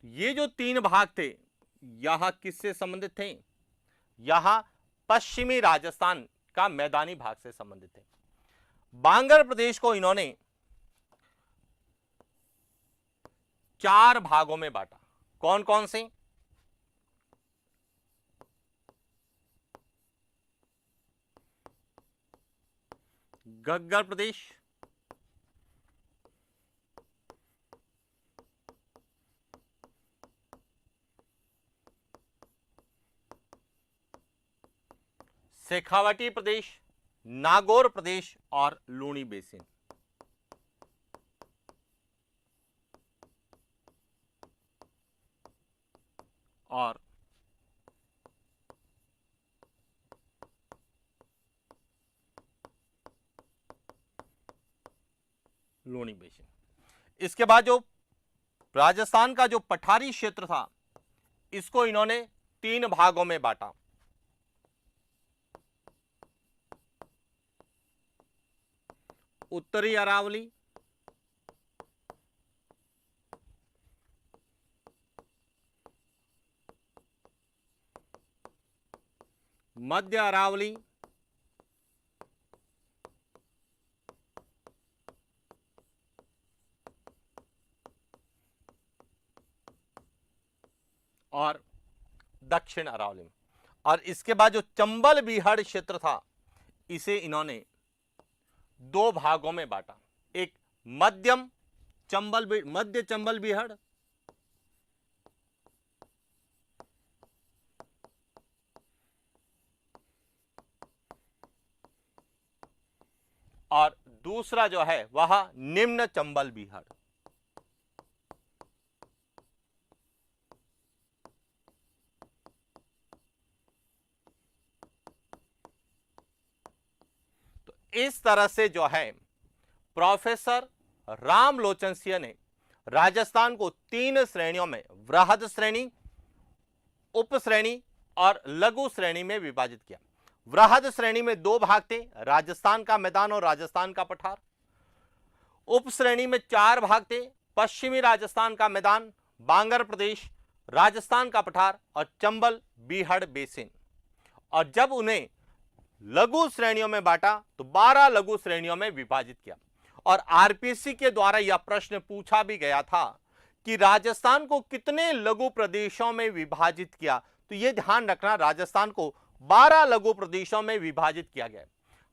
ये जो 3 भाग थे यहां किससे संबंधित थे? यहां पश्चिमी राजस्थान का मैदानी भाग से संबंधित थे। बांगर प्रदेश को इन्होंने 4 भागों में बांटा। कौन कौन से? घग्गर प्रदेश, शेखावटी प्रदेश, नागौर प्रदेश और लूणी बेसिन। और लूणी बेसिन। इसके बाद जो राजस्थान का जो पठारी क्षेत्र था इसको इन्होंने 3 भागों में बांटा। उत्तरी अरावली, मध्य अरावली और दक्षिण अरावली। और इसके बाद जो चंबल बीहड़ क्षेत्र था इसे इन्होंने 2 भागों में बांटा। एक मध्य चंबल बीहड़ और दूसरा जो है वह निम्न चंबल बीहड़। तो इस तरह से जो है प्रोफेसर रामलोचन सिंह ने राजस्थान को 3 श्रेणियों में, वृहद श्रेणी, उप श्रेणी और लघु श्रेणी में विभाजित किया। वृहद श्रेणी में 2 भाग थे, राजस्थान का मैदान और राजस्थान का पठार। उप श्रेणी में 4 भाग थे, पश्चिमी राजस्थान का मैदान, बांगर प्रदेश, राजस्थान का पठार और चंबल बीहड़ बेसिन। और जब उन्हें लघु श्रेणियों में बांटा तो 12 लघु श्रेणियों में विभाजित किया। और आरपीएससी के द्वारा यह प्रश्न पूछा भी गया था कि राजस्थान को कितने लघु प्रदेशों में विभाजित किया। तो यह ध्यान रखना, राजस्थान को 12 लघु प्रदेशों में विभाजित किया गया।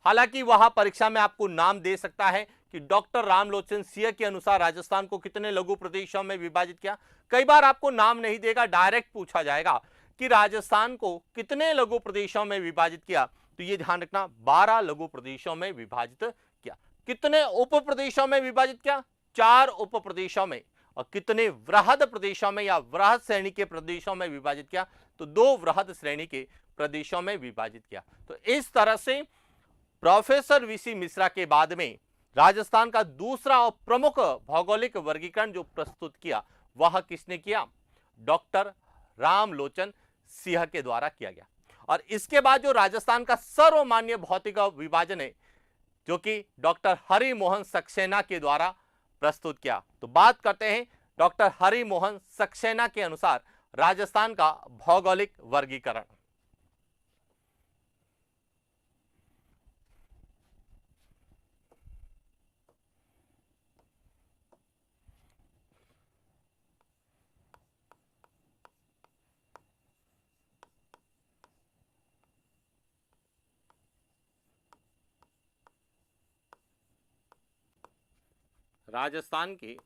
हालांकि वहां परीक्षा में आपको नाम दे सकता है कि डॉक्टर रामलोचन सिंह के अनुसार राजस्थान को कितने लघु प्रदेशों में विभाजित किया। कई बार आपको नाम नहीं देगा, डायरेक्ट पूछा जाएगा कि राजस्थान को कितने लघु प्रदेशों में विभाजित किया। तो यह ध्यान रखना, 12 लघु प्रदेशों में विभाजित किया। कितने उप प्रदेशों में विभाजित किया? 4 उप प्रदेशों में। और कितने वृहद प्रदेशों में या वृहद श्रेणी के प्रदेशों में विभाजित किया? तो 2 वृहद श्रेणी के प्रदेशों में विभाजित किया। तो इस तरह से प्रोफेसर वीसी मिश्रा के बाद में राजस्थान का दूसरा और प्रमुख भौगोलिक वर्गीकरण जो प्रस्तुत किया वह किसने किया? डॉक्टर रामलोचन सिंह के द्वारा किया गया। और इसके बाद जो राजस्थान का सर्वमान्य भौतिक विभाजन है जो कि डॉक्टर हरि मोहन सक्सेना के द्वारा प्रस्तुत किया। तो बात करते हैं डॉक्टर हरि मोहन सक्सेना के अनुसार राजस्थान का भौगोलिक वर्गीकरण। राजस्थान की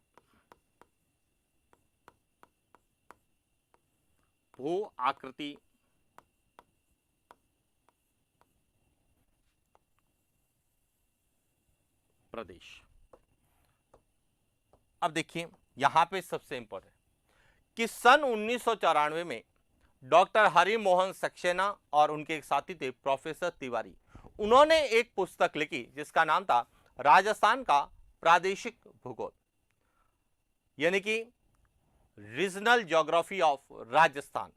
भू आकृति प्रदेश। अब देखिए यहां पे सबसे इंपॉर्टेंट कि सन 1994 में डॉक्टर हरि मोहन सक्सेना और उनके एक साथी थे प्रोफेसर तिवारी, उन्होंने एक पुस्तक लिखी जिसका नाम था राजस्थान का प्रादेशिक भूगोल, यानी कि रीजनल ज्योग्राफी ऑफ राजस्थान।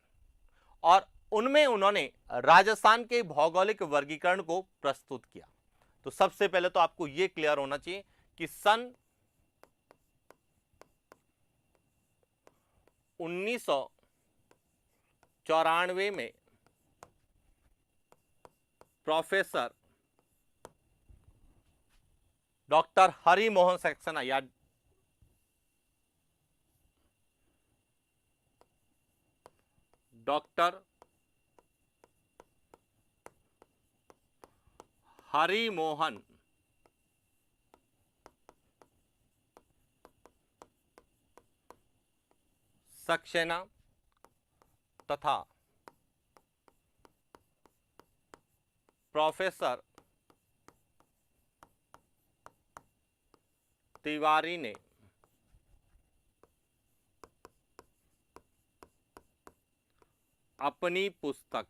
और उनमें उन्होंने राजस्थान के भौगोलिक वर्गीकरण को प्रस्तुत किया। तो सबसे पहले तो आपको यह क्लियर होना चाहिए कि सन 1994 में प्रोफेसर डॉक्टर हरि मोहन सक्सेना या डॉक्टर हरि मोहन सक्सेना तथा प्रोफेसर तिवारी ने अपनी पुस्तक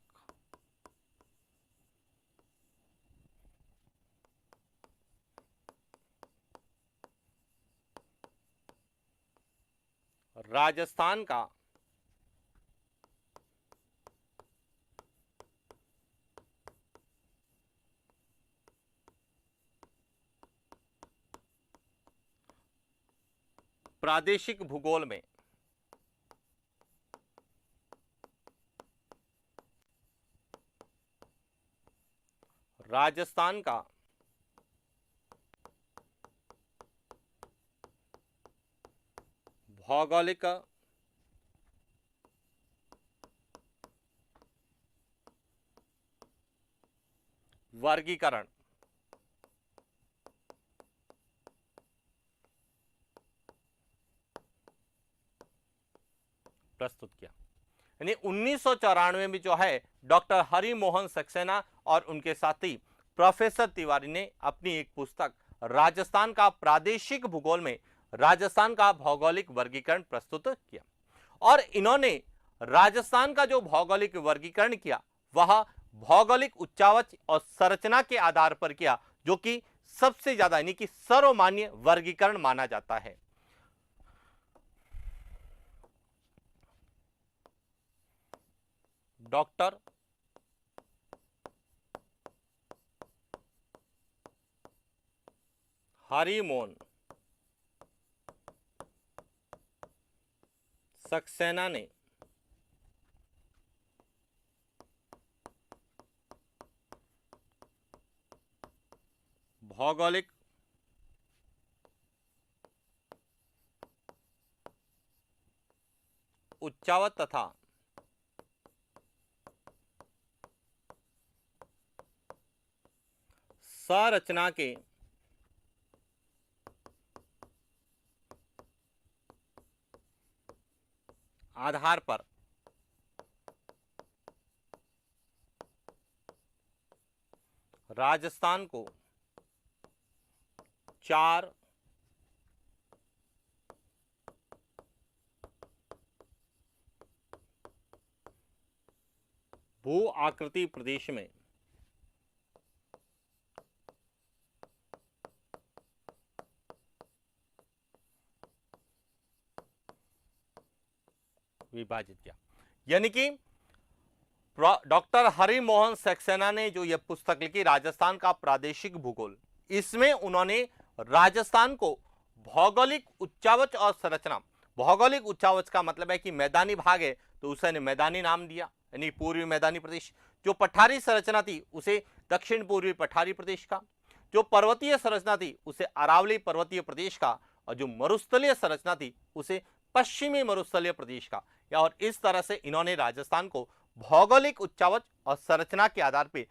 राजस्थान का प्रादेशिक भूगोल में राजस्थान का भौगोलिक वर्गीकरण प्रस्तुत किया। यानी 1994 में जो है डॉक्टर हरि मोहन सक्सेना और उनके साथी प्रोफेसर तिवारी ने अपनी एक पुस्तक राजस्थान का प्रादेशिक भूगोल में राजस्थान का भौगोलिक वर्गीकरण प्रस्तुत किया। और इन्होंने राजस्थान का जो भौगोलिक वर्गीकरण किया वह भौगोलिक उच्चावच और संरचना के आधार पर किया, जो कि सबसे ज्यादा यानी कि सर्वमान्य वर्गीकरण माना जाता है। डॉक्टर हरि मोहन सक्सेना ने भौगोलिक उच्चावच तथा संरचना के आधार पर राजस्थान को 4 भू आकृति प्रदेश में विभाजित किया। यानी कि डॉक्टर हरि मोहन सक्सेना ने जो यह पुस्तक लिखी राजस्थान का प्रादेशिक भूगोल, इसमें उन्होंने राजस्थान को भौगोलिक उच्चावच और संरचना, भौगोलिक उच्चावच का मतलब है कि मैदानी भाग है तो उसे मैदानी नाम दिया, यानी पूर्वी मैदानी प्रदेश। जो पठारी संरचना थी उसे दक्षिण पूर्वी पठारी प्रदेश का, जो पर्वतीय संरचना थी उसे अरावली पर्वतीय प्रदेश का, और जो मरुस्थलीय संरचना थी उसे पश्चिमी मरुस्थलीय प्रदेश का। और इस तरह से इन्होंने राजस्थान को भौगोलिक उच्चावच और संरचना के आधार पर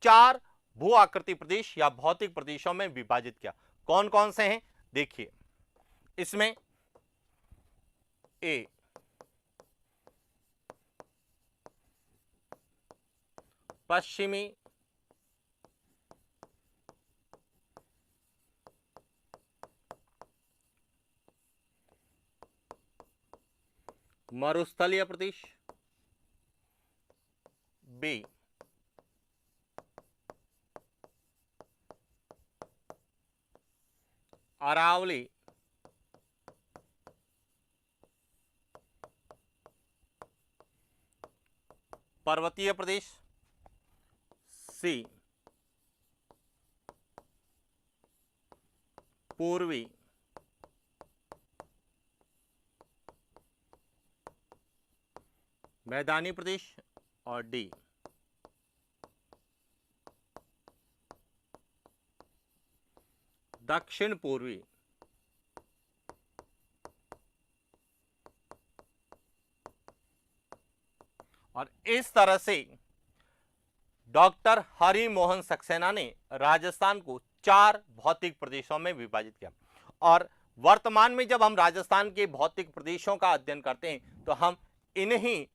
4 भू आकृति प्रदेश या भौतिक प्रदेशों में विभाजित किया। कौन कौन से हैं देखिए, इसमें ए पश्चिमी मरुस्थलीय प्रदेश, बी अरावली पर्वतीय प्रदेश, सी पूर्वी मैदानी प्रदेश, और डी दक्षिण पूर्वी और इस तरह से डॉक्टर हरि मोहन सक्सेना ने राजस्थान को 4 भौतिक प्रदेशों में विभाजित किया। और वर्तमान में जब हम राजस्थान के भौतिक प्रदेशों का अध्ययन करते हैं तो हम इन्हीं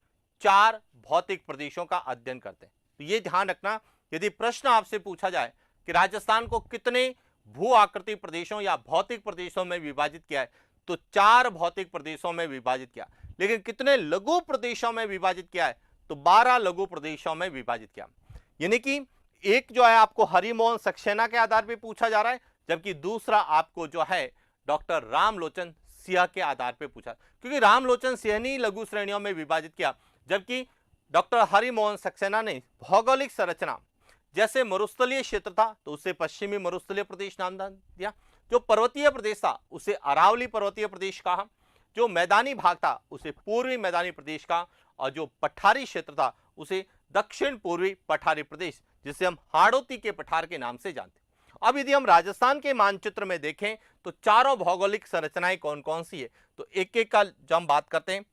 4 भौतिक प्रदेशों का अध्ययन करते हैं। तो ये ध्यान रखना, यदि प्रश्न आपसे पूछा जाए कि राजस्थान को कितने भू आकृति प्रदेशों या भौतिक प्रदेशों में विभाजित किया है, तो 4 भौतिक प्रदेशों में विभाजित किया। लेकिन कितने लघु प्रदेशों में विभाजित किया है, तो 12 लघु प्रदेशों में विभाजित किया। यानी कि एक जो है आपको हरि मोहन सक्सेना के आधार पर पूछा जा रहा है, जबकि दूसरा आपको जो है डॉक्टर रामलोचन सिंह के आधार पर पूछा, क्योंकि रामलोचन सिंह ने लघु श्रेणियों में विभाजित किया, जबकि डॉक्टर हरि मोहन सक्सेना ने भौगोलिक संरचना, जैसे मरुस्थलीय क्षेत्र था तो उसे पश्चिमी मरुस्थलीय प्रदेश नाम दिया, जो पर्वतीय प्रदेश था उसे अरावली पर्वतीय प्रदेश कहा, जो मैदानी भाग था उसे पूर्वी मैदानी प्रदेश का, और जो पठारी क्षेत्र था उसे दक्षिण पूर्वी पठारी प्रदेश, जिसे हम हाड़ौती के पठार के नाम से जानते हैं। अब यदि हम राजस्थान के मानचित्र में देखें तो चारों भौगोलिक संरचनाएं कौन कौन सी है, तो एक एक का जब हम बात करते हैं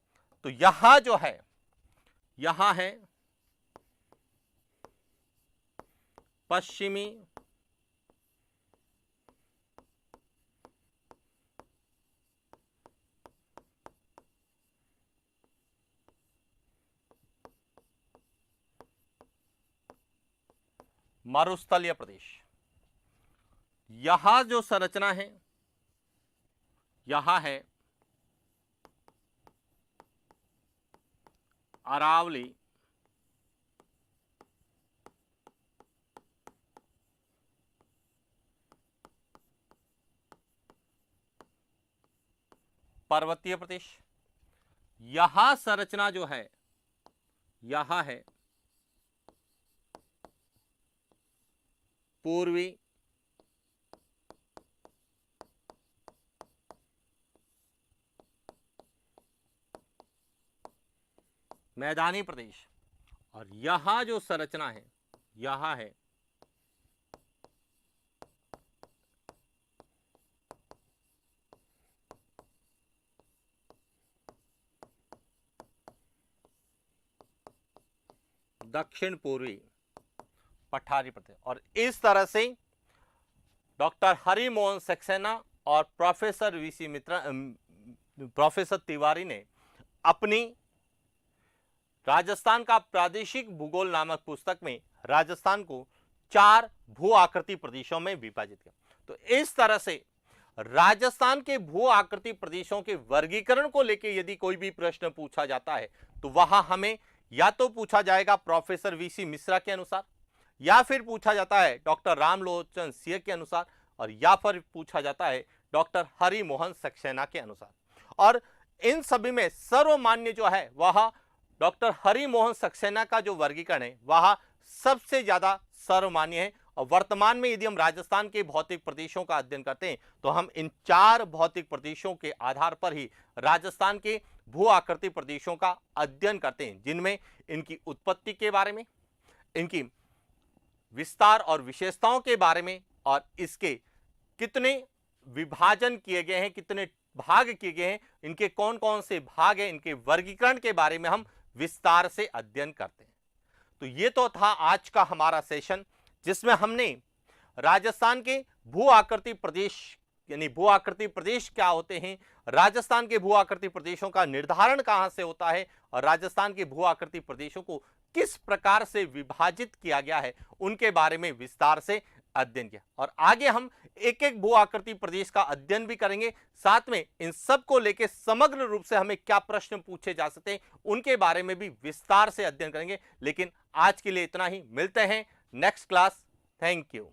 तो यहां जो है, यहां है पश्चिमी मरुस्थलीय प्रदेश। यहां जो संरचना है, यहां है अरावली पर्वतीय प्रदेश। यहां संरचना जो है, यहां है पूर्वी मैदानी प्रदेश, और यहां जो संरचना है, यहां है दक्षिण पूर्वी पठारी प्रदेश। और इस तरह से डॉक्टर हरि मोहन सक्सेना और प्रोफेसर वीसी मित्रा, प्रोफेसर तिवारी ने अपनी राजस्थान का प्रादेशिक भूगोल नामक पुस्तक में राजस्थान को 4 भू आकृति प्रदेशों में विभाजित किया। तो इस तरह से राजस्थान के भू आकृति प्रदेशों के वर्गीकरण को लेकर यदि कोई भी प्रश्न पूछा जाता है तो वहां हमें या तो पूछा जाएगा प्रोफेसर वीसी मिश्रा के अनुसार, या फिर पूछा जाता है डॉक्टर रामलोचन सिंह के अनुसार, और या फिर पूछा जाता है डॉक्टर हरि मोहन सक्सेना के अनुसार। और इन सभी में सर्वमान्य जो है वह डॉक्टर हरि मोहन सक्सेना का जो वर्गीकरण है वह सबसे ज्यादा सर्वमान्य है। और वर्तमान में यदि हम राजस्थान के भौतिक प्रदेशों का अध्ययन करते हैं तो हम इन 4 भौतिक प्रदेशों के आधार पर ही राजस्थान के भू आकृति प्रदेशों का अध्ययन करते हैं, जिनमें इनकी उत्पत्ति के बारे में, इनकी विस्तार और विशेषताओं के बारे में, और इसके कितने विभाजन किए गए हैं, कितने भाग किए गए हैं, इनके कौन कौन से भाग हैं, इनके वर्गीकरण के बारे में हम विस्तार से अध्ययन करते हैं। तो ये तो था आज का हमारा सेशन, जिसमें हमने राजस्थान के भू आकृति प्रदेश यानी भू आकृति प्रदेश क्या होते हैं, राजस्थान के भू आकृति प्रदेशों का निर्धारण कहां से होता है और राजस्थान के भू आकृति प्रदेशों को किस प्रकार से विभाजित किया गया है, उनके बारे में विस्तार से अध्ययन किया। और आगे हम एक एक भू आकृति प्रदेश का अध्ययन भी करेंगे, साथ में इन सब को लेकर समग्र रूप से हमें क्या प्रश्न पूछे जा सकते हैं उनके बारे में भी विस्तार से अध्ययन करेंगे। लेकिन आज के लिए इतना ही, मिलते हैं नेक्स्ट क्लास। Thank you.